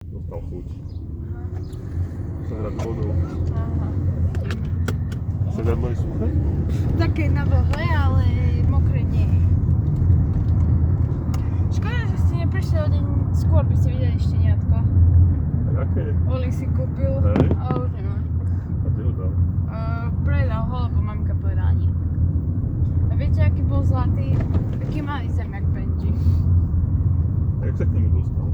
dostal chuť. Sa hrať vodou. Aha. Sedadlo je suché? Také na vlhle, ale mokré nie. Škoda, že ste neprišli o deň skôr, by ste videli šteniatko. Aké? Oli si kúpil Hej. a už nemá. A kde ho dal? Predal ho, lebo mamka povedala nie. A viete, aký bol zlatý? Taký malý zemiak Benji. A jak sa k nemu dostal?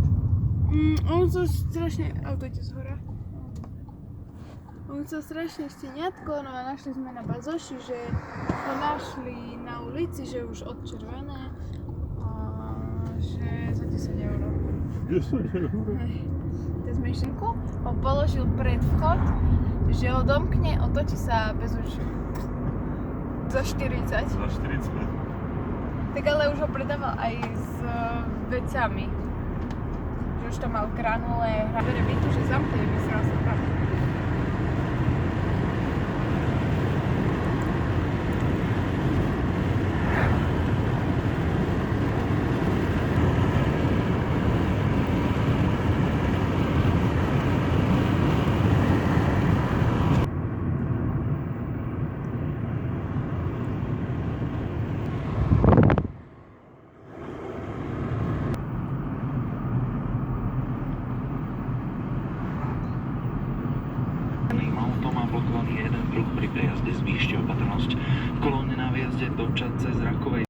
On sa strašne... Auto ide zhora. On sa strašne šteniatko, no a našli sme na bazoši, že ho našli na ulici, že už odčervené. A že za 10 €. 10 €? Cez myšlenku ho položil pred vchod, že ho domkne, otočí sa bez už za 40. Za 40. Tak ale už ho predával aj s vecami. Že už to mal granule, hravere bytu, že zamkne, myslela sa tam. Auto má blokovaný jeden pruh pri prejazde, zvýšte opatrnosť. V kolóne na výjazde do Čadce z Rakovej